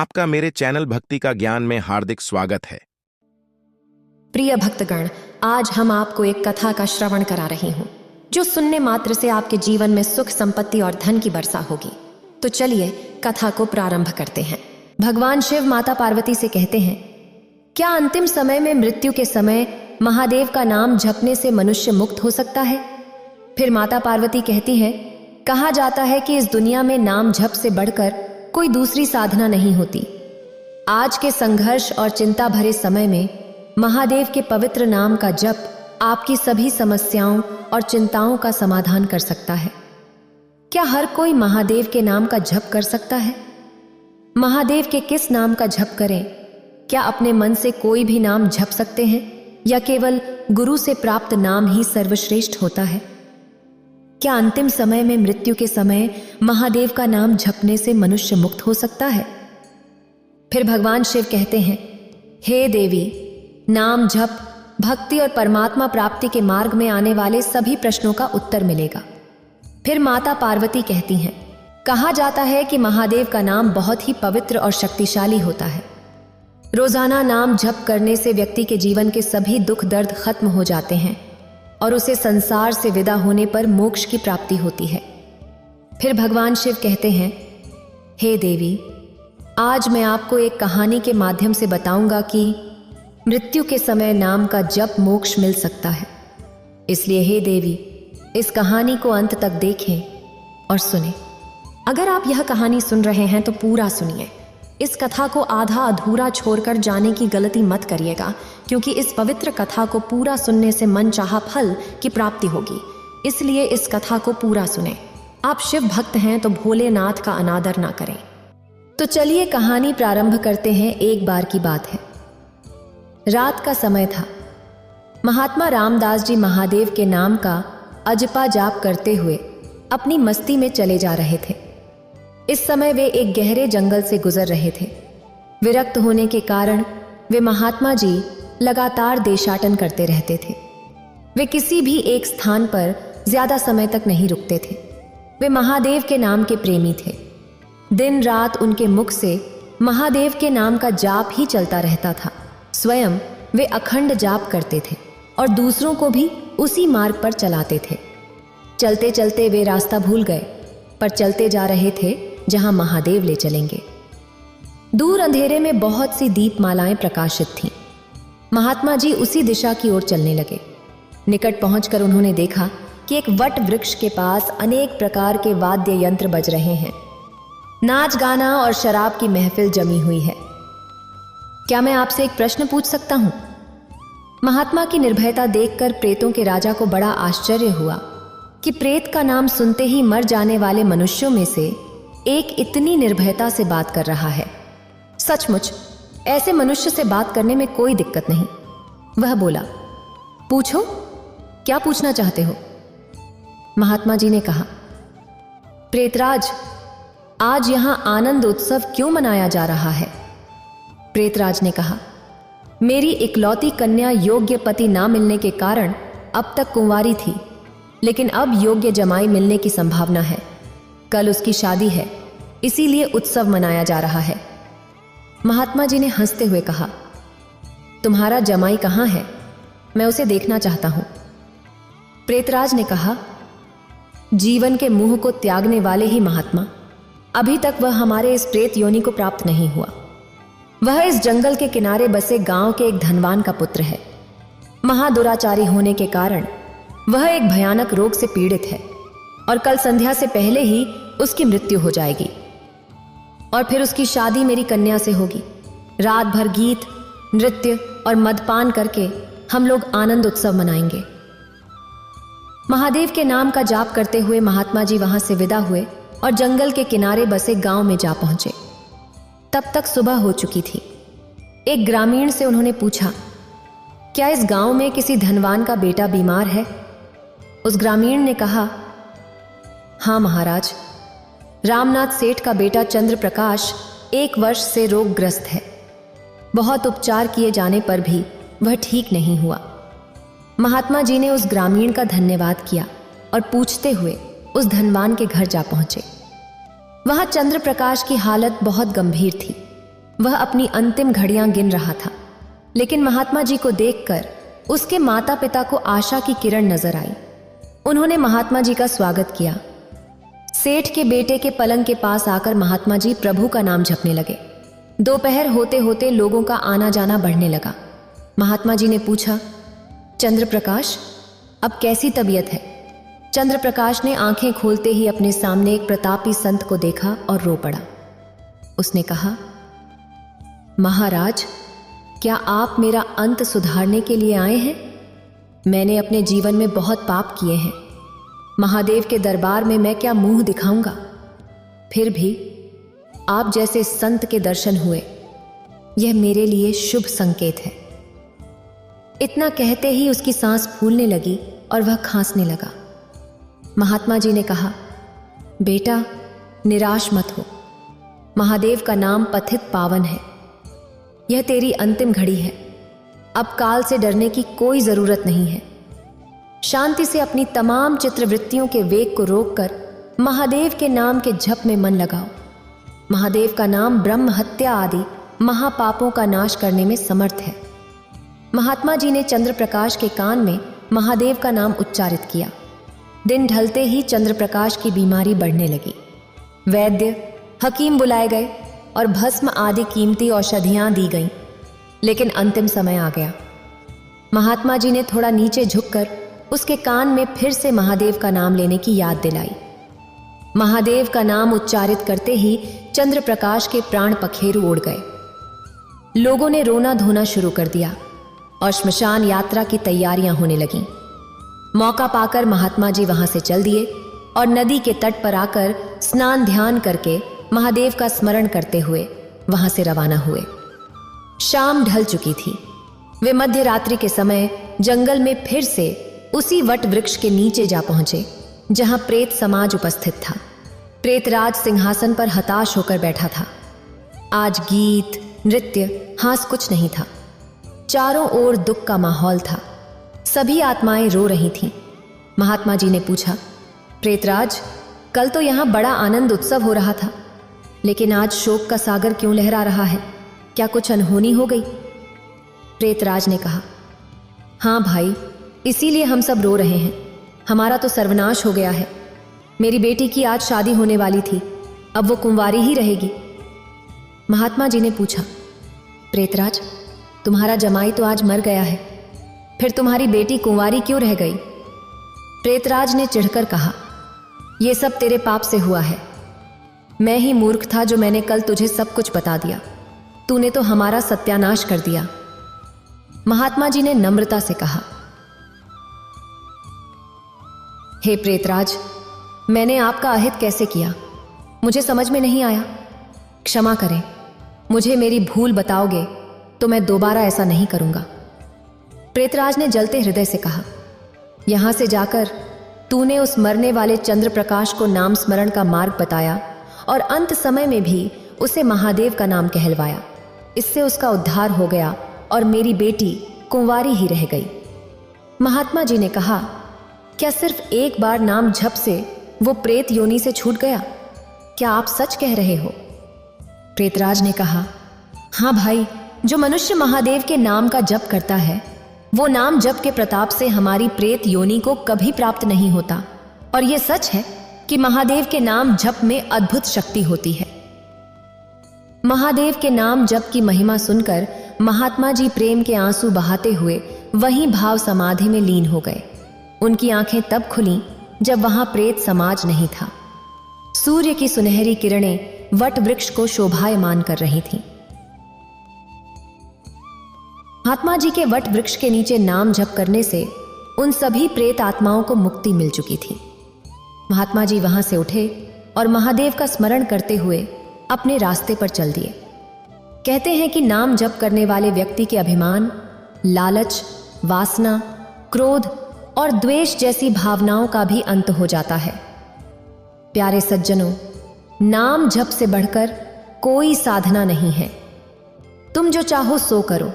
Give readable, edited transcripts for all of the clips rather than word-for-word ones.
आपका मेरे चैनल भक्ति का ज्ञान में हार्दिक स्वागत है। प्रिय भक्तगण, आज हम आपको एक कथा का श्रवण करा रही हूँ जो सुनने मात्र से आपके जीवन में सुख, संपत्ति और धन की वर्षा होगी। तो चलिए कथा को प्रारंभ करते हैं। भगवान शिव माता पार्वती से कहते हैं, क्या अंतिम समय में मृत्यु के समय महादेव का नाम जपने से मनुष्य मुक्त हो सकता है? फिर माता पार्वती कहती हैं, कहा जाता है कि इस दुनिया में नाम जप से बढ़कर कोई दूसरी साधना नहीं होती। आज के संघर्ष और चिंता भरे समय में महादेव के पवित्र नाम का जप आपकी सभी समस्याओं और चिंताओं का समाधान कर सकता है। क्या हर कोई महादेव के नाम का जप कर सकता है? महादेव के किस नाम का जप करें? क्या अपने मन से कोई भी नाम जप सकते हैं या केवल गुरु से प्राप्त नाम ही सर्वश्रेष्ठ होता है? क्या अंतिम समय में मृत्यु के समय महादेव का नाम जपने से मनुष्य मुक्त हो सकता है? फिर भगवान शिव कहते हैं, हे देवी, नाम जप, भक्ति और परमात्मा प्राप्ति के मार्ग में आने वाले सभी प्रश्नों का उत्तर मिलेगा। फिर माता पार्वती कहती हैं, कहा जाता है कि महादेव का नाम बहुत ही पवित्र और शक्तिशाली होता है। रोजाना नाम जप करने से व्यक्ति के जीवन के सभी दुख दर्द खत्म हो जाते हैं और उसे संसार से विदा होने पर मोक्ष की प्राप्ति होती है। फिर भगवान शिव कहते हैं, हे देवी, आज मैं आपको एक कहानी के माध्यम से बताऊंगा कि मृत्यु के समय नाम का जप मोक्ष मिल सकता है। इसलिए हे देवी, इस कहानी को अंत तक देखें और सुनें। अगर आप यह कहानी सुन रहे हैं तो पूरा सुनिए। इस कथा को आधा अधूरा छोड़कर जाने की गलती मत करिएगा, क्योंकि इस पवित्र कथा को पूरा सुनने से मन चाहा फल की प्राप्ति होगी। इसलिए इस कथा को पूरा सुने। आप शिव भक्त हैं तो भोलेनाथ का अनादर ना करें। तो चलिए कहानी प्रारंभ करते हैं। एक बार की बात है, रात का समय था। महात्मा रामदास जी महादेव के नाम का अजपा जाप करते हुए अपनी मस्ती में चले जा रहे थे। इस समय वे एक गहरे जंगल से गुजर रहे थे। विरक्त होने के कारण वे महात्मा जी लगातार देशाटन करते रहते थे। वे किसी भी एक स्थान पर ज्यादा समय तक नहीं रुकते थे। वे महादेव के नाम के प्रेमी थे। दिन रात उनके मुख से महादेव के नाम का जाप ही चलता रहता था। स्वयं वे अखंड जाप करते थे और दूसरों को भी उसी मार्ग पर चलाते थे। चलते चलते वे रास्ता भूल गए, पर चलते जा रहे थे जहां महादेव ले चलेंगे। दूर अंधेरे में बहुत सी दीपमालाएं प्रकाशित थीं। महात्मा जी उसी दिशा की ओर चलने लगे। निकट पहुंचकर उन्होंने देखा कि एक वट वृक्ष के पास अनेक प्रकार के वाद्य यंत्र बज रहे हैं। नाच गाना और शराब की महफिल जमी हुई है। क्या मैं आपसे एक प्रश्न पूछ सकता हूं? महात्मा की निर्भयता देखकर प्रेतों के राजा को बड़ा आश्चर्य हुआ कि प्रेत का नाम सुनते ही मर जाने वाले मनुष्यों में से एक इतनी निर्भयता से बात कर रहा है। सचमुच ऐसे मनुष्य से बात करने में कोई दिक्कत नहीं। वह बोला, पूछो, क्या पूछना चाहते हो? महात्मा जी ने कहा, प्रेतराज, आज यहां आनंद उत्सव क्यों मनाया जा रहा है? प्रेतराज ने कहा, मेरी इकलौती कन्या योग्य पति ना मिलने के कारण अब तक कुंवारी थी, लेकिन अब योग्य जमाई मिलने की संभावना है। कल उसकी शादी है, इसीलिए उत्सव मनाया जा रहा है। महात्मा जी ने हंसते हुए कहा, तुम्हारा जमाई कहाँ है? मैं उसे देखना चाहता हूं। प्रेतराज ने कहा, जीवन के मुंह को त्यागने वाले ही महात्मा, अभी तक वह हमारे इस प्रेत योनि को प्राप्त नहीं हुआ। वह इस जंगल के किनारे बसे गांव के एक धनवान का पुत्र है। महादुराचारी होने के कारण वह एक भयानक रोग से पीड़ित है और कल संध्या से पहले ही उसकी मृत्यु हो जाएगी और फिर उसकी शादी मेरी कन्या से होगी। रात भर गीत, नृत्य और मदपान करके हम लोग आनंद उत्सव मनाएंगे। महादेव के नाम का जाप करते हुए महात्मा जी वहां से विदा हुए और जंगल के किनारे बसे गांव में जा पहुंचे। तब तक सुबह हो चुकी थी। एक ग्रामीण से उन्होंने पूछा, क्या इस गांव में किसी धनवान का बेटा बीमार है? उस ग्रामीण ने कहा, हाँ महाराज, रामनाथ सेठ का बेटा चंद्र प्रकाश 1 वर्ष से रोगग्रस्त है। बहुत उपचार किए जाने पर भी वह ठीक नहीं हुआ। महात्मा जी ने उस ग्रामीण का धन्यवाद किया और पूछते हुए उस धनवान के घर जा पहुंचे। वहां चंद्र प्रकाश की हालत बहुत गंभीर थी। वह अपनी अंतिम घड़ियां गिन रहा था, लेकिन महात्मा जी को देखकर उसके माता पिता को आशा की किरण नजर आई। उन्होंने महात्मा जी का स्वागत किया। सेठ के बेटे के पलंग के पास आकर महात्मा जी प्रभु का नाम जपने लगे। दोपहर होते होते लोगों का आना जाना बढ़ने लगा। महात्मा जी ने पूछा, चंद्र प्रकाश, अब कैसी तबीयत है? चंद्र प्रकाश ने आंखें खोलते ही अपने सामने एक प्रतापी संत को देखा और रो पड़ा। उसने कहा, महाराज, क्या आप मेरा अंत सुधारने के लिए आए हैं? मैंने अपने जीवन में बहुत पाप किए हैं। महादेव के दरबार में मैं क्या मुंह दिखाऊंगा? फिर भी आप जैसे संत के दर्शन हुए, यह मेरे लिए शुभ संकेत है। इतना कहते ही उसकी सांस फूलने लगी और वह खांसने लगा। महात्मा जी ने कहा, बेटा, निराश मत हो। महादेव का नाम पथित पावन है। यह तेरी अंतिम घड़ी है। अब काल से डरने की कोई जरूरत नहीं है। शांति से अपनी तमाम चित्रवृत्तियों के वेग को रोककर महादेव के नाम के जप में मन लगाओ। महादेव का नाम ब्रह्म हत्या आदि महापापों का नाश करने में समर्थ है। महात्मा जी ने चंद्र प्रकाश के कान में महादेव का नाम उच्चारित किया। दिन ढलते ही चंद्र प्रकाश की बीमारी बढ़ने लगी। वैद्य, हकीम बुलाए गए और भस्म आदि कीमती औषधियां दी गईं, लेकिन अंतिम समय आ गया। महात्मा जी ने थोड़ा नीचे झुककर उसके कान में फिर से महादेव का नाम लेने की याद दिलाई। महादेव का नाम उच्चारित करते ही चंद्र प्रकाश के प्राण पखेरु उड़ गए। लोगों ने रोना धोना शुरू कर दिया और श्मशान यात्रा की तैयारियां होने लगीं। मौका पाकर महात्मा जी वहां से चल दिए और नदी के तट पर आकर स्नान ध्यान करके महादेव का स्मरण करते हुए वहां से रवाना हुए। शाम ढल चुकी थी। वे मध्य रात्रि के समय जंगल में फिर से उसी वट वृक्ष के नीचे जा पहुंचे जहां प्रेत समाज उपस्थित था। प्रेतराज सिंहासन पर हताश होकर बैठा था। आज गीत, नृत्य, हास कुछ नहीं था। चारों ओर दुख का माहौल था। सभी आत्माएं रो रही थीं। महात्मा जी ने पूछा, प्रेतराज, कल तो यहां बड़ा आनंद उत्सव हो रहा था, लेकिन आज शोक का सागर क्यों लहरा रहा है? क्या कुछ अनहोनी हो गई? प्रेतराज ने कहा, हाँ भाई, इसीलिए हम सब रो रहे हैं। हमारा तो सर्वनाश हो गया है। मेरी बेटी की आज शादी होने वाली थी, अब वो कुंवारी ही रहेगी। महात्मा जी ने पूछा, प्रेतराज, तुम्हारा जमाई तो आज मर गया है, फिर तुम्हारी बेटी कुंवारी क्यों रह गई? प्रेतराज ने चिढ़कर कहा, यह सब तेरे पाप से हुआ है। मैं ही मूर्ख था जो मैंने कल तुझे सब कुछ बता दिया। तूने तो हमारा सत्यानाश कर दिया। महात्मा जी ने नम्रता से कहा, हे प्रेतराज, मैंने आपका अहित कैसे किया? मुझे समझ में नहीं आया। क्षमा करें। मुझे मेरी भूल बताओगे तो मैं दोबारा ऐसा नहीं करूंगा। प्रेतराज ने जलते हृदय से कहा, यहां से जाकर तूने उस मरने वाले चंद्र प्रकाश को नाम स्मरण का मार्ग बताया और अंत समय में भी उसे महादेव का नाम कहलवाया। इससे उसका उद्धार हो गया और मेरी बेटी कुंवारी ही रह गई। महात्मा जी ने कहा, क्या सिर्फ एक बार नाम झप से वो प्रेत योनि से छूट गया? क्या आप सच कह रहे हो? प्रेतराज ने कहा, हाँ भाई, जो मनुष्य महादेव के नाम का जप करता है, वो नाम जप के प्रताप से हमारी प्रेत योनि को कभी प्राप्त नहीं होता। और यह सच है कि महादेव के नाम जप में अद्भुत शक्ति होती है। महादेव के नाम जप की महिमा सुनकर महात्मा जी प्रेम के आंसू बहाते हुए वहीं भाव समाधि में लीन हो गए। उनकी आंखें तब खुलीं जब वहां प्रेत समाज नहीं था। सूर्य की सुनहरी किरणें वट वृक्ष को शोभायमान कर रही थीं। महात्मा जी के वट वृक्ष के नीचे नाम जप करने से उन सभी प्रेत आत्माओं को मुक्ति मिल चुकी थी। महात्मा जी वहां से उठे और महादेव का स्मरण करते हुए अपने रास्ते पर चल दिए। कहते हैं कि नाम जप करने वाले व्यक्ति के अभिमान, लालच, वासना, क्रोध और द्वेष जैसी भावनाओं का भी अंत हो जाता है। प्यारे सज्जनों, नाम जप से बढ़कर कोई साधना नहीं है। तुम जो चाहो सो करो,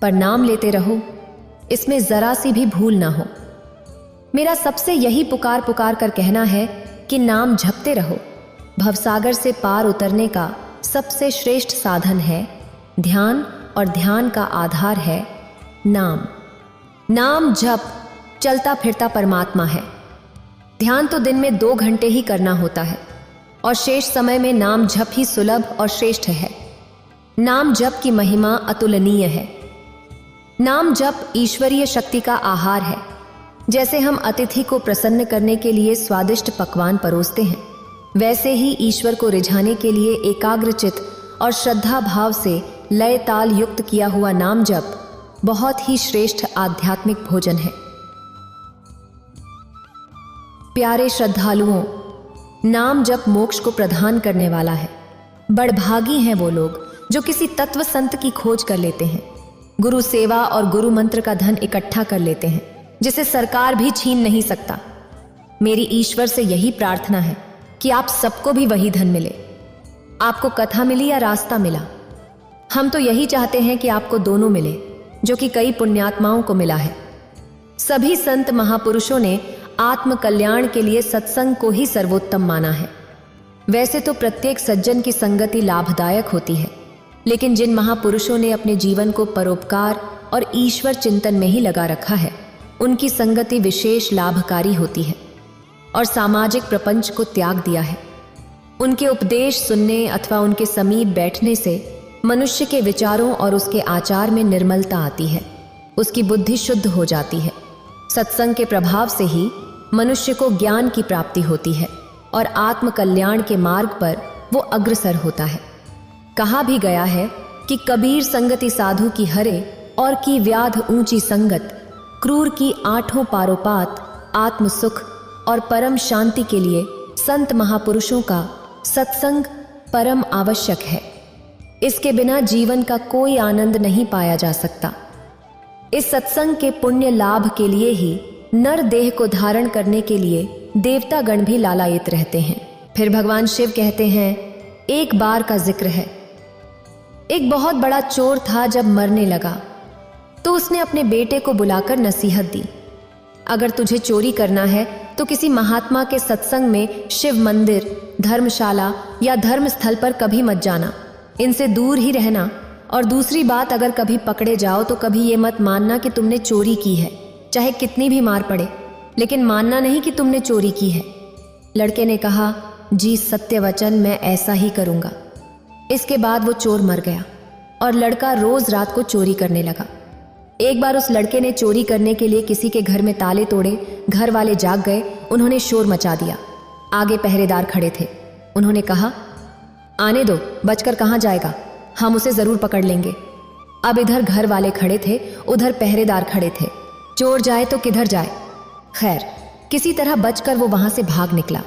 पर नाम लेते रहो, इसमें जरा सी भी भूल ना हो। मेरा सबसे यही पुकार पुकार कर कहना है कि नाम जपते रहो। भवसागर से पार उतरने का सबसे श्रेष्ठ साधन है ध्यान, और ध्यान का आधार है नाम। नाम जप चलता फिरता परमात्मा है। ध्यान तो दिन में 2 घंटे ही करना होता है और शेष समय में नाम जप ही सुलभ और श्रेष्ठ है। नाम जप की महिमा अतुलनीय है। नाम जप ईश्वरीय शक्ति का आहार है। जैसे हम अतिथि को प्रसन्न करने के लिए स्वादिष्ट पकवान परोसते हैं, वैसे ही ईश्वर को रिझाने के लिए एकाग्रचित और श्रद्धा भाव से लय ताल युक्त किया हुआ नाम जप बहुत ही श्रेष्ठ आध्यात्मिक भोजन है। प्यारे श्रद्धालुओं, नाम जप मोक्ष को प्रदान करने वाला है। बड़भागी हैं वो लोग जो किसी तत्व संत की खोज कर लेते हैं, गुरु सेवा और गुरु मंत्र का धन इकट्ठा कर लेते हैं, जिसे सरकार भी छीन नहीं सकता। मेरी ईश्वर से यही प्रार्थना है कि आप सबको भी वही धन मिले। आपको कथा मिली या रास्ता मिला, हम तो यही चाहते हैं कि आपको दोनों मिले, जो कि कई पुण्यात्माओं को मिला है। सभी संत महापुरुषों ने आत्म कल्याण के लिए सत्संग को ही सर्वोत्तम माना है। वैसे तो प्रत्येक सज्जन की संगति लाभदायक होती है, लेकिन जिन महापुरुषों ने अपने जीवन को परोपकार और ईश्वर चिंतन में ही लगा रखा है, उनकी संगति विशेष लाभकारी होती है और सामाजिक प्रपंच को त्याग दिया है। उनके उपदेश सुनने अथवा उनके समीप बैठने से मनुष्य के विचारों और उसके आचार में निर्मलता आती है, उसकी बुद्धि शुद्ध हो जाती है। सत्संग के प्रभाव से ही मनुष्य को ज्ञान की प्राप्ति होती है और आत्म कल्याण के मार्ग पर वो अग्रसर होता है। कहा भी गया है कि कबीर संगति साधु की हरे और की व्याध ऊंची संगत, क्रूर की 8 पारोपात, आत्म सुख और परम शांति के लिए संत महापुरुषों का सत्संग परम आवश्यक है। इसके बिना जीवन का कोई आनंद नहीं पाया जा सकता। इस सत्संग के पुण्य लाभ के लिए ही नर देह को धारण करने के लिए देवता गण भी लालायित रहते हैं। फिर भगवान शिव कहते हैं, एक बार का जिक्र है, एक बहुत बड़ा चोर था। जब मरने लगा तो उसने अपने बेटे को बुलाकर नसीहत दी, अगर तुझे चोरी करना है तो किसी महात्मा के सत्संग में शिव मंदिर, धर्मशाला या धर्म स्थल पर कभी मत जाना, इनसे दूर ही रहना। और दूसरी बात, अगर कभी पकड़े जाओ तो कभी ये मत मानना कि तुमने चोरी की है, चाहे कितनी भी मार पड़े, लेकिन मानना नहीं कि तुमने चोरी की है। लड़के ने कहा, जी सत्य वचन, मैं ऐसा ही करूंगा। इसके बाद वो चोर मर गया और लड़का रोज रात को चोरी करने लगा। एक बार उस लड़के ने चोरी करने के लिए किसी के घर में ताले तोड़े। घर वाले जाग गए, उन्होंने शोर मचा दिया। आगे पहरेदार खड़े थे। उन्होंने कहा, आने दो, बचकर कहाँ जाएगा, हम उसे जरूर पकड़ लेंगे। अब इधर घर वाले खड़े थे, उधर पहरेदार खड़े थे। चोर जाए तो किधर जाए। खैर, किसी तरह बचकर वो वहां से भाग निकला।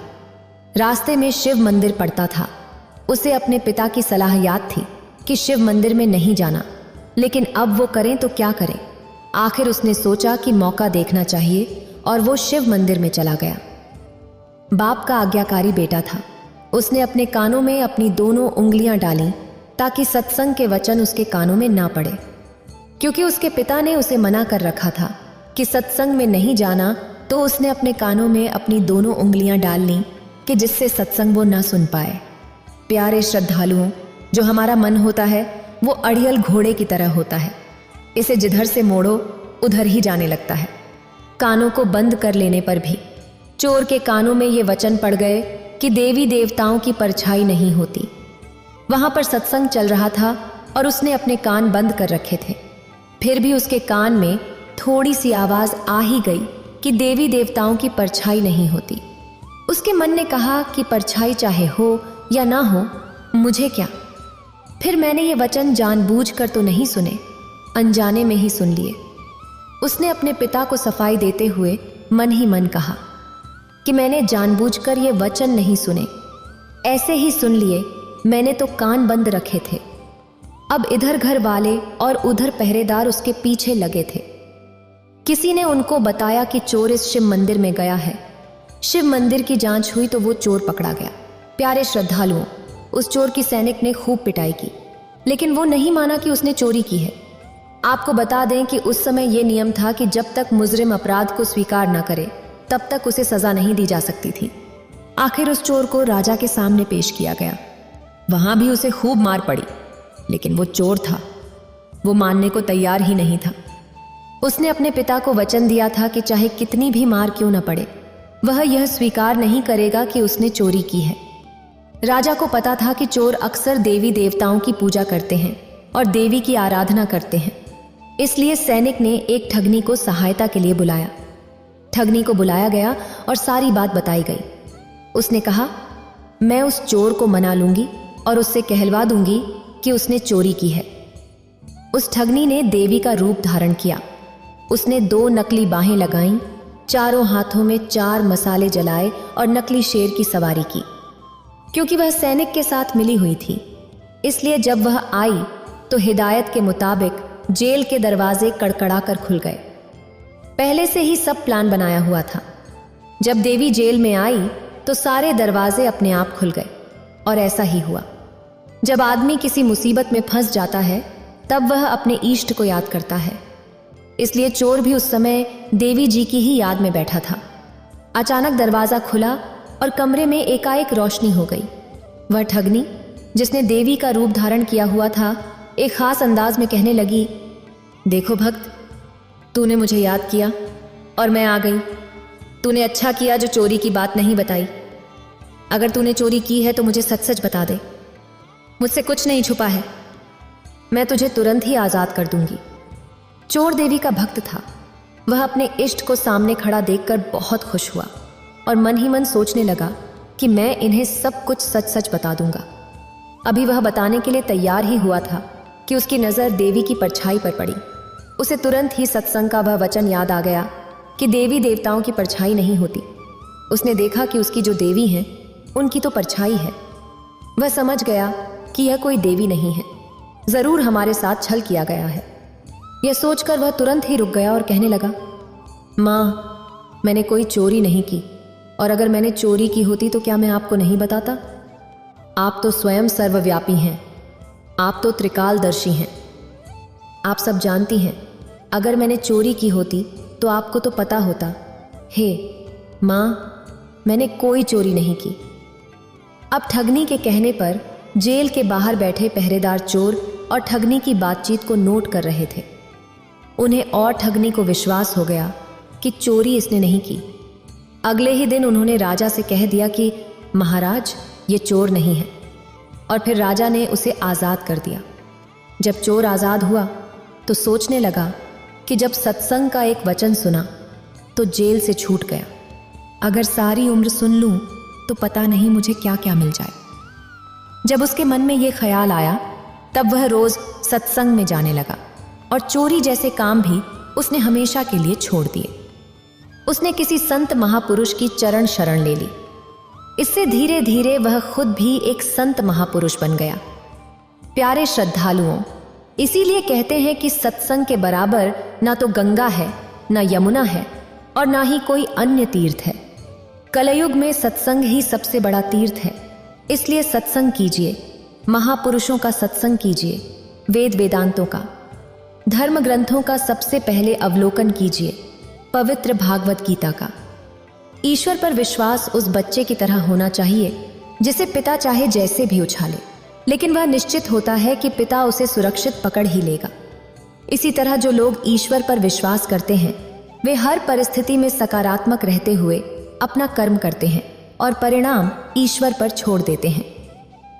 रास्ते में शिव मंदिर पड़ता था। उसे अपने पिता की सलाह याद थी कि शिव मंदिर में नहीं जाना, लेकिन अब वो करें तो क्या करें। आखिर उसने सोचा कि मौका देखना चाहिए और वो शिव मंदिर में चला गया। बाप का आज्ञाकारी बेटा था। उसने अपने कानों में अपनी दोनों उंगलियां डालीं ताकि सत्संग के वचन उसके कानों में ना पड़े, क्योंकि उसके पिता ने उसे मना कर रखा था कि सत्संग में नहीं जाना। तो उसने अपने कानों में अपनी दोनों उंगलियां डाल लीं कि जिससे सत्संग वो ना सुन पाए। प्यारे श्रद्धालुओं, जो हमारा मन होता है वो अड़ियल घोड़े की तरह होता है। इसे जिधर से मोड़ो उधर ही जाने लगता है। कानों को बंद कर लेने पर भी चोर के कानों में ये वचन पड़ गए कि देवी देवताओं की परछाई नहीं होती। वहां पर सत्संग चल रहा था और उसने अपने कान बंद कर रखे थे। फिर भी उसके कान में थोड़ी सी आवाज आ ही गई कि देवी देवताओं की परछाई नहीं होती। उसके मन ने कहा कि परछाई चाहे हो या ना हो, मुझे क्या। फिर मैंने ये वचन जानबूझकर तो नहीं सुने, अनजाने में ही सुन लिए। उसने अपने पिता को सफाई देते हुए मन ही मन कहा कि मैंने जानबूझकर ये वचन नहीं सुने, ऐसे ही सुन लिए, मैंने तो कान बंद रखे थे। अब इधर घर वाले और उधर पहरेदार उसके पीछे लगे थे। किसी ने उनको बताया कि चोर इस शिव मंदिर में गया है। शिव मंदिर की जांच हुई तो वो चोर पकड़ा गया। प्यारे श्रद्धालुओं, उस चोर की सैनिक ने खूब पिटाई की, लेकिन वो नहीं माना कि उसने चोरी की है। आपको बता दें कि उस समय ये नियम था कि जब तक मुजरिम अपराध को स्वीकार न करे तब तक उसे सजा नहीं दी जा सकती थी। आखिर उस चोर को राजा के सामने पेश किया गया। वहां भी उसे खूब मार पड़ी, लेकिन वो चोर था। वो मानने को तैयार ही नहीं था। उसने अपने पिता को वचन दिया था कि चाहे कितनी भी मार क्यों न पड़े, वह यह स्वीकार नहीं करेगा कि उसने चोरी की है। राजा को पता था कि चोर अक्सर देवी देवताओं की पूजा करते हैं और देवी की आराधना करते हैं। इसलिए सैनिक ने एक ठगनी को सहायता के लिए बुलाया। ठगनी को बुलाया गया और सारी बात बताई गई। उसने कहा, मैं उस चोर को मना लूंगी और उससे कहलवा दूंगी कि उसने चोरी की है। उस ठगनी ने देवी का रूप धारण किया। उसने 2 नकली बाहें लगाईं, चारों हाथों में 4 मसाले जलाए और नकली शेर की सवारी की। क्योंकि वह सैनिक के साथ मिली हुई थी, इसलिए जब वह आई तो हिदायत के मुताबिक जेल के दरवाजे कड़कड़ाकर खुल गए। पहले से ही सब प्लान बनाया हुआ था। जब देवी जेल में आई तो सारे दरवाजे अपने आप खुल गए। और ऐसा ही हुआ। जब आदमी किसी मुसीबत में फंस जाता है तब वह अपने इष्ट को याद करता है। इसलिए चोर भी उस समय देवी जी की ही याद में बैठा था। अचानक दरवाजा खुला और कमरे में एकाएक रोशनी हो गई। वह ठगनी, जिसने देवी का रूप धारण किया हुआ था, एक खास अंदाज में कहने लगी, देखो भक्त, तूने मुझे याद किया और मैं आ गई। तूने अच्छा किया जो चोरी की बात नहीं बताई। अगर तूने चोरी की है तो मुझे सच सच बता दे। मुझसे कुछ नहीं छुपा है। मैं तुझे तुरंत ही आज़ाद कर दूंगी। चोर देवी का भक्त था। वह अपने इष्ट को सामने खड़ा देखकर बहुत खुश हुआ और मन ही मन सोचने लगा कि मैं इन्हें सब कुछ सच सच बता दूंगा। अभी वह बताने के लिए तैयार ही हुआ था कि उसकी नज़र देवी की परछाई पर पड़ी। उसे तुरंत ही सत्संग का वह वचन याद आ गया कि देवी देवताओं की परछाई नहीं होती। उसने देखा कि उसकी जो देवी हैं उनकी तो परछाई है। वह समझ गया कि यह कोई देवी नहीं है, जरूर हमारे साथ छल किया गया है। यह सोचकर वह तुरंत ही रुक गया और कहने लगा, माँ, मैंने कोई चोरी नहीं की, और अगर मैंने चोरी की होती तो क्या मैं आपको नहीं बताता? आप तो स्वयं सर्वव्यापी हैं, आप तो त्रिकालदर्शी हैं। आप सब जानती हैं, अगर मैंने चोरी की होती तो आपको तो पता होता। हे माँ, मैंने कोई चोरी नहीं की। अब ठगनी के कहने पर जेल के बाहर बैठे पहरेदार चोर और ठगनी की बातचीत को नोट कर रहे थे। उन्हें और ठगनी को विश्वास हो गया कि चोरी इसने नहीं की। अगले ही दिन उन्होंने राजा से कह दिया कि महाराज, ये चोर नहीं है, और फिर राजा ने उसे आज़ाद कर दिया। जब चोर आज़ाद हुआ तो सोचने लगा कि जब सत्संग का एक वचन सुना तो जेल से छूट गया। अगर सारी उम्र सुन लूं तो पता नहीं मुझे क्या क्या मिल जाए। जब उसके मन में यह ख्याल आया तब वह रोज सत्संग में जाने लगा और चोरी जैसे काम भी उसने हमेशा के लिए छोड़ दिए। उसने किसी संत महापुरुष की चरण शरण ले ली। इससे धीरे धीरे वह खुद भी एक संत महापुरुष बन गया। प्यारे श्रद्धालुओं, इसीलिए कहते हैं कि सत्संग के बराबर ना तो गंगा है, ना यमुना है, और ना ही कोई अन्य तीर्थ है। कलयुग में सत्संग ही सबसे बड़ा तीर्थ है। इसलिए सत्संग कीजिए, महापुरुषों का सत्संग कीजिए, वेद वेदांतों का, धर्म ग्रंथों का सबसे पहले अवलोकन कीजिए, पवित्र भागवत गीता का। ईश्वर पर विश्वास उस बच्चे की तरह होना चाहिए जिसे पिता चाहे जैसे भी उछाले, लेकिन वह निश्चित होता है कि पिता उसे सुरक्षित पकड़ ही लेगा। इसी तरह जो लोग ईश्वर पर विश्वास करते हैं वे हर परिस्थिति में सकारात्मक रहते हुए अपना कर्म करते हैं और परिणाम ईश्वर पर छोड़ देते हैं।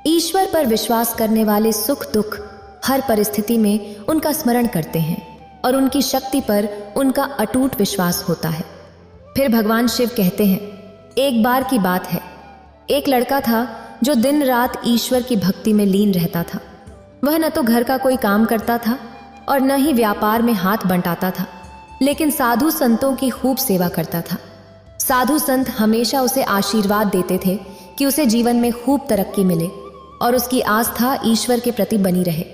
ईश्वर पर विश्वास करने वाले सुख दुख हर परिस्थिति में उनका स्मरण करते हैं और उनकी शक्ति पर उनका अटूट विश्वास होता है। फिर भगवान शिव कहते हैं, एक बार की बात है, एक लड़का था जो दिन रात ईश्वर की भक्ति में लीन रहता था। वह न तो घर का कोई काम करता था और न ही व्यापार में हाथ बंटाता था, लेकिन साधु संतों की खूब सेवा करता था। साधु संत हमेशा उसे आशीर्वाद देते थे कि उसे जीवन में खूब तरक्की मिले और उसकी आस्था ईश्वर के प्रति बनी रहे।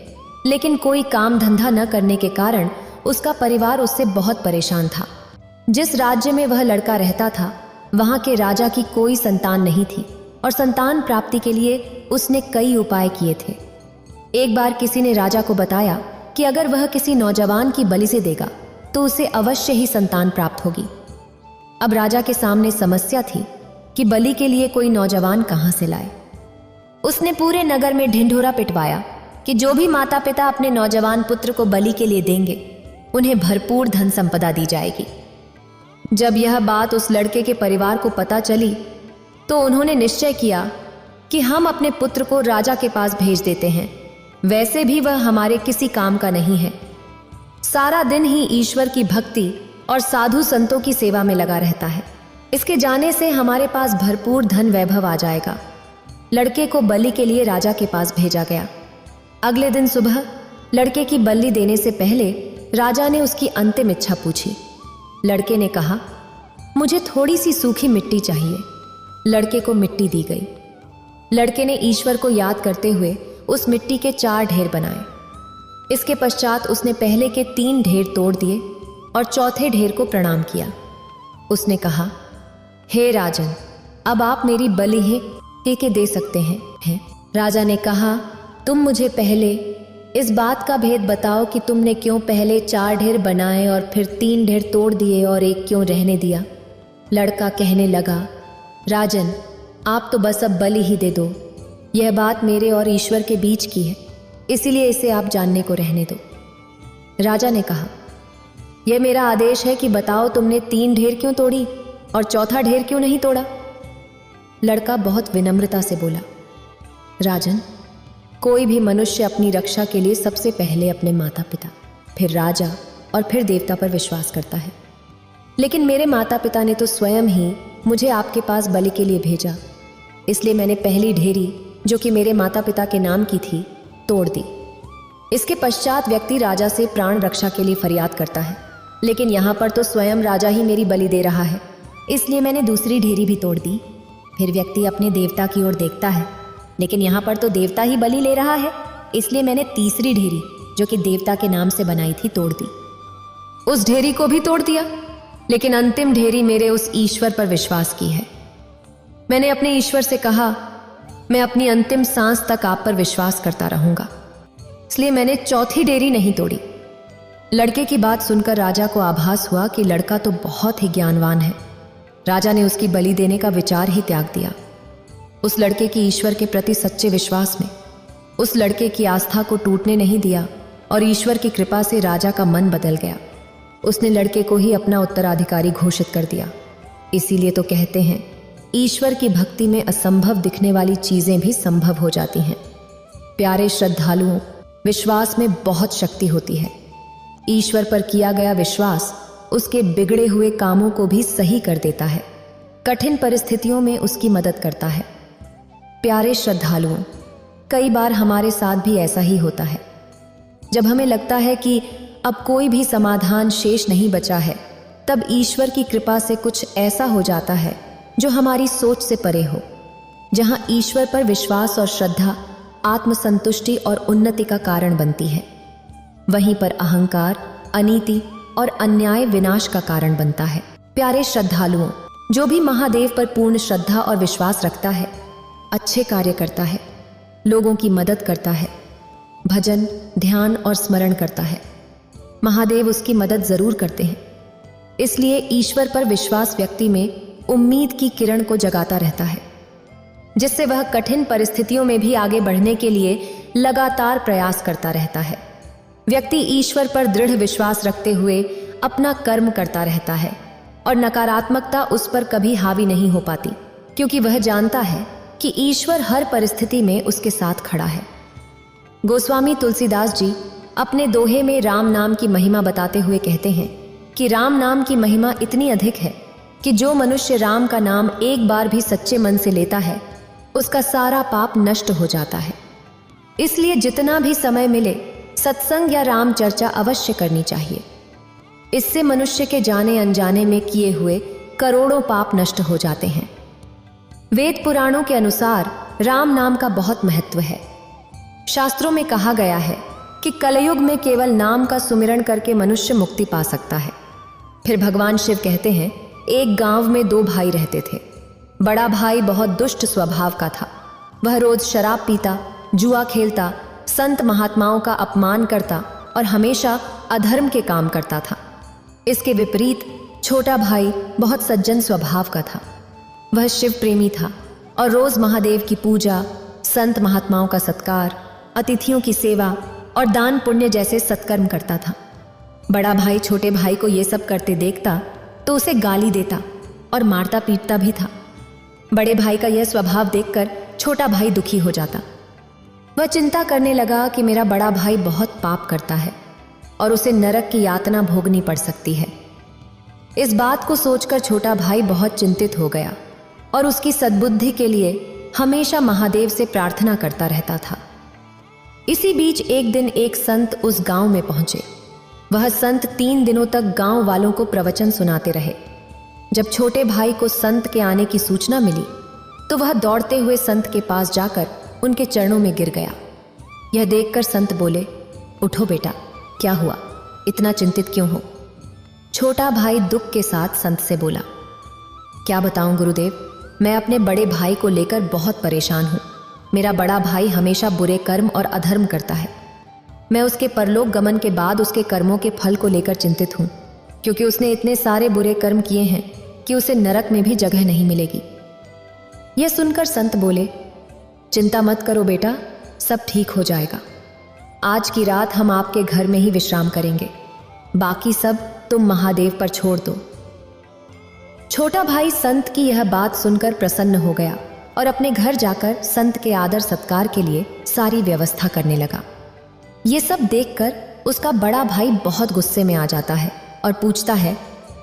लेकिन कोई काम धंधा न करने के कारण उसका परिवार उससे बहुत परेशान था। जिस राज्य में वह लड़का रहता था वहां के राजा की कोई संतान नहीं थी और संतान प्राप्ति के लिए उसने कई उपाय किए थे। एक बार किसी ने राजा को बताया कि अगर वह किसी नौजवान की बलि से देगा तो उसे अवश्य ही संतान प्राप्त होगी। अब राजा के सामने समस्या थी कि बलि के लिए कोई नौजवान कहां से लाए। उसने पूरे नगर में ढिंढोरा पिटवाया कि जो भी माता पिता अपने नौजवान पुत्र को बलि के लिए देंगे उन्हें भरपूर धन संपदा दी जाएगी। जब यह बात उस लड़के के परिवार को पता चली तो उन्होंने निश्चय किया कि हम अपने पुत्र को राजा के पास भेज देते हैं, वैसे भी वह हमारे किसी काम का नहीं है। सारा दिन ही ईश्वर की भक्ति और साधु संतों की सेवा में लगा रहता है। इसके जाने से हमारे पास भरपूर धन वैभव आ जाएगा। लड़के को बलि के लिए राजा के पास भेजा गया। अगले दिन सुबह लड़के की बलि देने से पहले राजा ने उसकी अंतिम इच्छा पूछी। लड़के ने कहा, मुझे थोड़ी सी सूखी मिट्टी चाहिए। लड़के को मिट्टी दी गई। लड़के ने ईश्वर को याद करते हुए उस मिट्टी के 4 ढेर बनाए। इसके पश्चात उसने पहले के 3 ढेर तोड़ दिए और चौथे ढेर को प्रणाम किया। उसने कहा, हे राजन, अब आप मेरी बलि के दे सकते हैं। राजा ने कहा, तुम मुझे पहले इस बात का भेद बताओ कि तुमने क्यों पहले 4 ढेर बनाए और फिर 3 ढेर तोड़ दिए और 1 क्यों रहने दिया। लड़का कहने लगा, राजन, आप तो बस अब बलि ही दे दो। यह बात मेरे और ईश्वर के बीच की है, इसीलिए इसे आप जानने को रहने दो। राजा ने कहा, यह मेरा आदेश है कि बताओ तुमने 3 ढेर क्यों तोड़ी और चौथा ढेर क्यों नहीं तोड़ा। लड़का बहुत विनम्रता से बोला, राजन, कोई भी मनुष्य अपनी रक्षा के लिए सबसे पहले अपने माता पिता, फिर राजा और फिर देवता पर विश्वास करता है। लेकिन मेरे माता पिता ने तो स्वयं ही मुझे आपके पास बलि के लिए भेजा, इसलिए मैंने पहली ढेरी जो कि मेरे माता पिता के नाम की थी तोड़ दी। इसके पश्चात व्यक्ति राजा से प्राण रक्षा के लिए फरियाद करता है, लेकिन यहाँ पर तो स्वयं राजा ही मेरी बलि दे रहा है, इसलिए मैंने दूसरी ढेरी भी तोड़ दी। फिर व्यक्ति अपने देवता की ओर देखता है, लेकिन यहाँ पर तो देवता ही बलि ले रहा है, इसलिए मैंने तीसरी ढेरी जो कि देवता के नाम से बनाई थी तोड़ दी। उस ढेरी को भी तोड़ दिया, लेकिन अंतिम ढेरी मेरे उस ईश्वर पर विश्वास की है। मैंने अपने ईश्वर से कहा, मैं अपनी अंतिम सांस तक आप पर विश्वास करता रहूंगा, इसलिए मैंने चौथी ढेरी नहीं तोड़ी। लड़के की बात सुनकर राजा को आभास हुआ कि लड़का तो बहुत ही ज्ञानवान है। राजा ने उसकी बलि देने का विचार ही त्याग दिया। उस लड़के की ईश्वर के प्रति सच्चे विश्वास में उस लड़के की आस्था को टूटने नहीं दिया और ईश्वर की कृपा से राजा का मन बदल गया। उसने लड़के को ही अपना उत्तराधिकारी घोषित कर दिया। इसीलिए तो कहते हैं, ईश्वर की भक्ति में असंभव दिखने वाली चीजें भी संभव हो जाती हैं। प्यारे श्रद्धालुओं, विश्वास में बहुत शक्ति होती है। ईश्वर पर किया गया विश्वास उसके बिगड़े हुए कामों को भी सही कर देता है, कठिन परिस्थितियों में उसकी मदद करता है। प्यारे श्रद्धालुओं, कई बार हमारे साथ भी ऐसा ही होता है। जब हमें लगता है कि अब कोई भी समाधान शेष नहीं बचा है, तब ईश्वर की कृपा से कुछ ऐसा हो जाता है जो हमारी सोच से परे हो। जहां ईश्वर पर विश्वास और श्रद्धा आत्मसंतुष्टि और उन्नति का कारण बनती है, वहीं पर अहंकार, अनीति और अन्याय विनाश का कारण बनता है। प्यारे श्रद्धालुओं, जो भी महादेव पर पूर्ण श्रद्धा और विश्वास रखता है, अच्छे कार्य करता है, लोगों की मदद करता है, भजन, ध्यान और स्मरण करता है, महादेव उसकी मदद जरूर करते हैं। इसलिए ईश्वर पर विश्वास व्यक्ति में उम्मीद की किरण को जगाता रहता है, जिससे वह कठिन परिस्थितियों में भी आगे बढ़ने के लिए लगातार प्रयास करता रहता है। व्यक्ति ईश्वर पर दृढ़ विश्वास रखते हुए अपना कर्म करता रहता है और नकारात्मकता उस पर कभी हावी नहीं हो पाती, क्योंकि वह जानता है कि ईश्वर हर परिस्थिति में उसके साथ खड़ा है। गोस्वामी तुलसीदास जी अपने दोहे में राम नाम की महिमा बताते हुए कहते हैं कि राम नाम की महिमा इतनी अधिक है कि जो मनुष्य राम का नाम एक बार भी सच्चे मन से लेता है, उसका सारा पाप नष्ट हो जाता है। इसलिए जितना भी समय मिले सत्संग या राम चर्चा अवश्य करनी चाहिए। इससे मनुष्य के जाने अनजाने में किए हुए करोड़ों पाप नष्ट हो जाते हैं। वेद पुराणों के अनुसार राम नाम का बहुत महत्व है। शास्त्रों में कहा गया है कि कलयुग में केवल नाम का सुमिरन करके मनुष्य मुक्ति पा सकता है। फिर भगवान शिव कहते हैं, एक गांव में 2 भाई रहते थे। बड़ा भाई बहुत दुष्ट स्वभाव का था। वह रोज शराब पीता, जुआ खेलता, संत महात्माओं का अपमान करता और हमेशा अधर्म के काम करता था। इसके विपरीत छोटा भाई बहुत सज्जन स्वभाव का था। वह शिव प्रेमी था और रोज महादेव की पूजा, संत महात्माओं का सत्कार, अतिथियों की सेवा और दान पुण्य जैसे सत्कर्म करता था। बड़ा भाई छोटे भाई को ये सब करते देखता तो उसे गाली देता और मारता पीटता भी था। बड़े भाई का यह स्वभाव देखकर छोटा भाई दुखी हो जाता। वह चिंता करने लगा कि मेरा बड़ा भाई बहुत पाप करता है और उसे नरक की यातना भोगनी पड़ सकती है। इस बात को सोचकर छोटा भाई बहुत चिंतित हो गया और उसकी सद्बुद्धि के लिए हमेशा महादेव से प्रार्थना करता रहता था। इसी बीच एक दिन एक संत उस गांव में पहुंचे। वह संत 3 दिनों तक गांव वालों को प्रवचन सुनाते रहे। जब छोटे भाई को संत के आने की सूचना मिली तो वह दौड़ते हुए संत के पास जाकर उनके चरणों में गिर गया। यह देखकर संत बोले, उठो बेटा, क्या हुआ, इतना चिंतित क्यों हो? छोटा भाई दुख के साथ संत से बोला, क्या बताऊं गुरुदेव, मैं अपने बड़े भाई को लेकर बहुत परेशान हूं। मेरा बड़ा भाई हमेशा बुरे कर्म और अधर्म करता है। मैं उसके परलोक गमन के बाद उसके कर्मों के फल को लेकर चिंतित हूं, क्योंकि उसने इतने सारे बुरे कर्म किए हैं कि उसे नरक में भी जगह नहीं मिलेगी। यह सुनकर संत बोले, चिंता मत करो बेटा, सब ठीक हो जाएगा। आज की रात हम आपके घर में ही विश्राम करेंगे, बाकी सब तुम महादेव पर छोड़ दो। छोटा भाई संत की यह बात सुनकर प्रसन्न हो गया और अपने घर जाकर संत के आदर सत्कार के लिए सारी व्यवस्था करने लगा। ये सब देखकर उसका बड़ा भाई बहुत गुस्से में आ जाता है और पूछता है,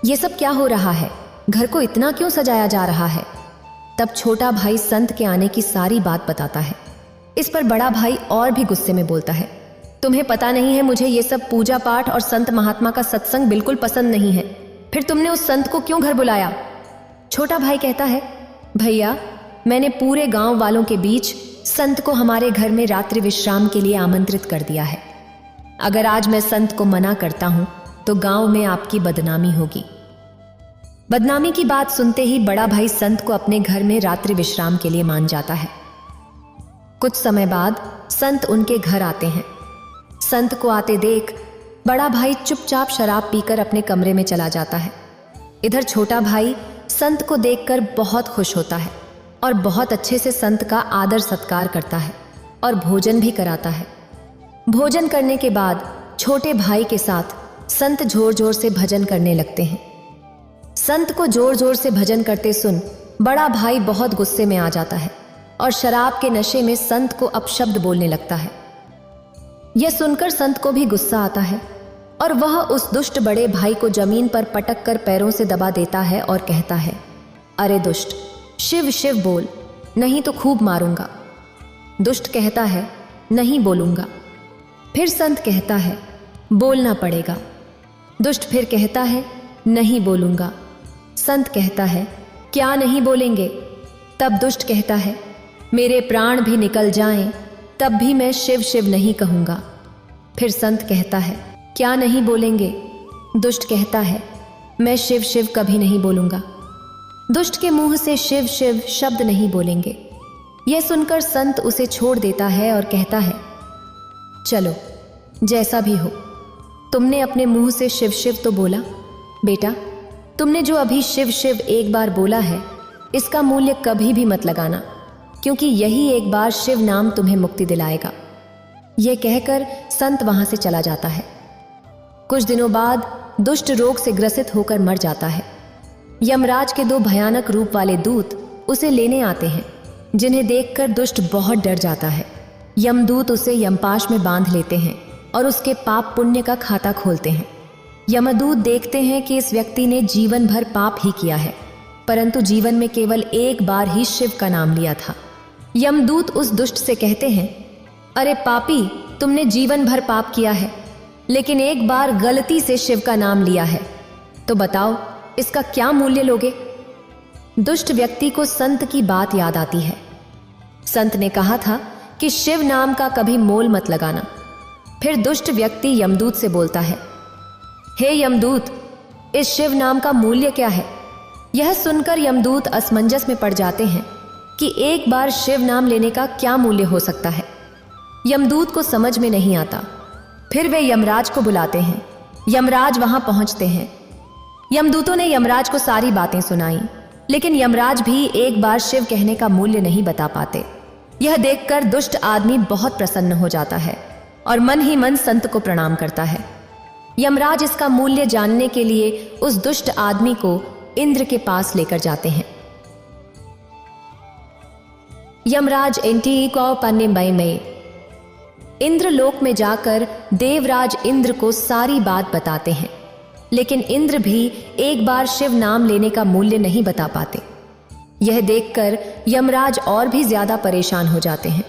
ये सब क्या हो रहा है, घर को इतना क्यों सजाया जा रहा है? तब छोटा भाई संत के आने की सारी बात बताता है। इस पर बड़ा भाई और भी गुस्से में बोलता है, तुम्हें पता नहीं है, मुझे ये सब पूजा पाठ और संत महात्मा का सत्संग बिल्कुल पसंद नहीं है, फिर तुमने उस संत को क्यों घर बुलाया? छोटा भाई कहता है, भैया, मैंने पूरे गांव वालों के बीच संत को हमारे घर में रात्रि विश्राम के लिए आमंत्रित कर दिया है। अगर आज मैं संत को मना करता हूं तो गांव में आपकी बदनामी होगी। बदनामी की बात सुनते ही बड़ा भाई संत को अपने घर में रात्रि विश्राम के लिए मान जाता है। कुछ समय बाद संत उनके घर आते हैं। संत को आते देख बड़ा भाई चुपचाप शराब पीकर अपने कमरे में चला जाता है। इधर छोटा भाई संत को देखकर बहुत खुश होता है और बहुत अच्छे से संत का आदर सत्कार करता है और भोजन भी कराता है। भोजन करने के बाद छोटे भाई के साथ संत जोर जोर से भजन करने लगते हैं। संत को जोर जोर से भजन करते सुन बड़ा भाई बहुत गुस्से में आ जाता है और शराब के नशे में संत को अपशब्द बोलने लगता है। यह सुनकर संत को भी गुस्सा आता है और वह उस दुष्ट बड़े भाई को जमीन पर पटक कर पैरों से दबा देता है और कहता है, अरे दुष्ट, शिव शिव बोल, नहीं तो खूब मारूंगा। दुष्ट कहता है, नहीं बोलूंगा। फिर संत कहता है, बोलना पड़ेगा। दुष्ट फिर कहता है, नहीं बोलूंगा। संत कहता है, क्या नहीं बोलेंगे? तब दुष्ट कहता है, मेरे प्राण भी निकल जाएं तब भी मैं शिव शिव नहीं कहूंगा। फिर संत कहता है, क्या नहीं बोलेंगे? दुष्ट कहता है, मैं शिव शिव कभी नहीं बोलूंगा। दुष्ट के मुंह से शिव शिव शब्द नहीं बोलेंगे। यह सुनकर संत उसे छोड़ देता है और कहता है, चलो जैसा भी हो, तुमने अपने मुंह से शिव शिव तो बोला। बेटा, तुमने जो अभी शिव शिव एक बार बोला है, इसका मूल्य कभी भी मत लगाना, क्योंकि यही एक बार शिव नाम तुम्हें मुक्ति दिलाएगा। यह कहकर संत वहां से चला जाता है। कुछ दिनों बाद दुष्ट रोग से ग्रसित होकर मर जाता है। यमराज के 2 भयानक रूप वाले दूत उसे लेने आते हैं, जिन्हें देखकर दुष्ट बहुत डर जाता है। यमदूत उसे यमपाश में बांध लेते हैं और उसके पाप पुण्य का खाता खोलते हैं। यमदूत देखते हैं कि इस व्यक्ति ने जीवन भर पाप ही किया है, परंतु जीवन में केवल एक बार ही शिव का नाम लिया था। यमदूत उस दुष्ट से कहते हैं, अरे पापी, तुमने जीवन भर पाप किया है, लेकिन एक बार गलती से शिव का नाम लिया है, तो बताओ इसका क्या मूल्य लोगे? दुष्ट व्यक्ति को संत की बात याद आती है। संत ने कहा था कि शिव नाम का कभी मोल मत लगाना। फिर दुष्ट व्यक्ति यमदूत से बोलता है, हे यमदूत, इस शिव नाम का मूल्य क्या है? यह सुनकर यमदूत असमंजस में पड़ जाते हैं कि एक बार शिव नाम लेने का क्या मूल्य हो सकता है। यमदूत को समझ में नहीं आता। फिर वे यमराज को बुलाते हैं। यमराज वहां पहुंचते हैं। यमदूतों ने यमराज को सारी बातें सुनाई, लेकिन यमराज भी एक बार शिव कहने का मूल्य नहीं बता पाते। यह देखकर दुष्ट आदमी बहुत प्रसन्न हो जाता है और मन ही मन संत को प्रणाम करता है। यमराज इसका मूल्य जानने के लिए उस दुष्ट आदमी को इंद्र के पास लेकर जाते हैं। यमराज एंटी को पन्ने में इंद्रलोक में जाकर देवराज इंद्र को सारी बात बताते हैं, लेकिन इंद्र भी एक बार शिव नाम लेने का मूल्य नहीं बता पाते। यह देखकर यमराज और भी ज्यादा परेशान हो जाते हैं।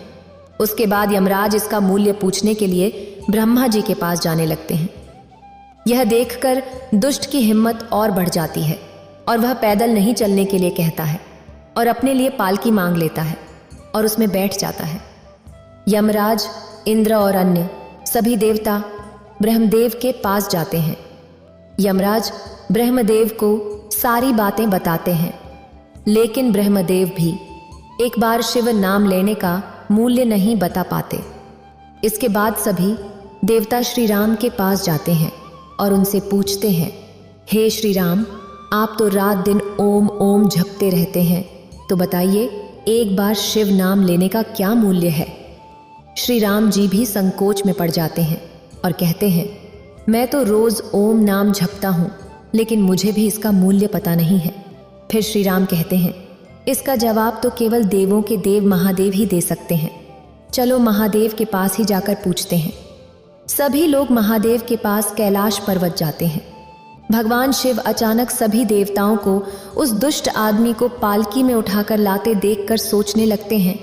उसके बाद यमराज इसका मूल्य पूछने के लिए ब्रह्मा जी के पास जाने लगते हैं। यह देखकर दुष्ट की हिम्मत और बढ़ जाती है और वह पैदल नहीं चलने के लिए कहता है और अपने लिए पालकी मांग लेता है और उसमें बैठ जाता है। यमराज, इंद्र और अन्य सभी देवता ब्रह्मदेव के पास जाते हैं। यमराज ब्रह्मदेव को सारी बातें बताते हैं, लेकिन ब्रह्मदेव भी एक बार शिव नाम लेने का मूल्य नहीं बता पाते। इसके बाद सभी देवता श्री राम के पास जाते हैं और उनसे पूछते हैं, हे श्री राम, आप तो रात दिन ओम ओम जपते रहते हैं, तो बताइए एक बार शिव नाम लेने का क्या मूल्य है। श्री राम जी भी संकोच में पड़ जाते हैं और कहते हैं, मैं तो रोज ओम नाम जपता हूँ, लेकिन मुझे भी इसका मूल्य पता नहीं है। फिर श्री राम कहते हैं, इसका जवाब तो केवल देवों के देव महादेव ही दे सकते हैं। चलो महादेव के पास ही जाकर पूछते हैं। सभी लोग महादेव के पास कैलाश पर्वत जाते हैं। भगवान शिव अचानक सभी देवताओं को उस दुष्ट आदमी को पालकी में उठाकर लाते देखकर सोचने लगते हैं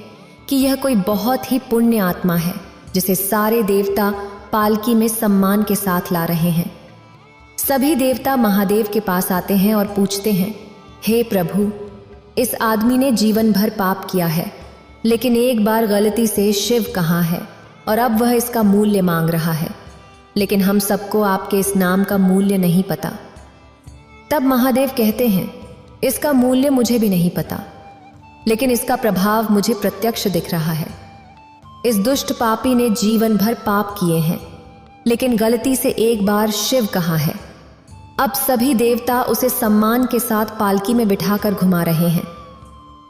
कि यह कोई बहुत ही पुण्य आत्मा है, जिसे सारे देवता पालकी में सम्मान के साथ ला रहे हैं। सभी देवता महादेव के पास आते हैं और पूछते हैं, हे प्रभु, इस आदमी ने जीवन भर पाप किया है, लेकिन एक बार गलती से शिव कहा है और अब वह इसका मूल्य मांग रहा है, लेकिन हम सबको आपके इस नाम का मूल्य नहीं पता। तब महादेव कहते हैं, इसका मूल्य मुझे भी नहीं पता, लेकिन इसका प्रभाव मुझे प्रत्यक्ष दिख रहा है। इस दुष्ट पापी ने जीवन भर पाप किए हैं, लेकिन गलती से एक बार शिव कहा है। अब सभी देवता उसे सम्मान के साथ पालकी में बिठाकर घुमा रहे हैं।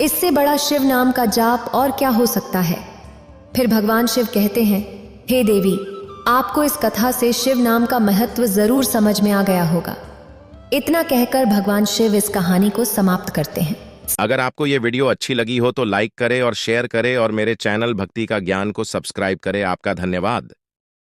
इससे बड़ा शिव नाम का जाप और क्या हो सकता है। फिर भगवान शिव कहते हैं, हे देवी, आपको इस कथा से शिव नाम का महत्व जरूर समझ में आ गया होगा। इतना कहकर भगवान शिव इस कहानी को समाप्त करते हैं। अगर आपको ये वीडियो अच्छी लगी हो तो लाइक करें और शेयर करें और मेरे चैनल भक्ति का ज्ञान को सब्सक्राइब करें। आपका धन्यवाद।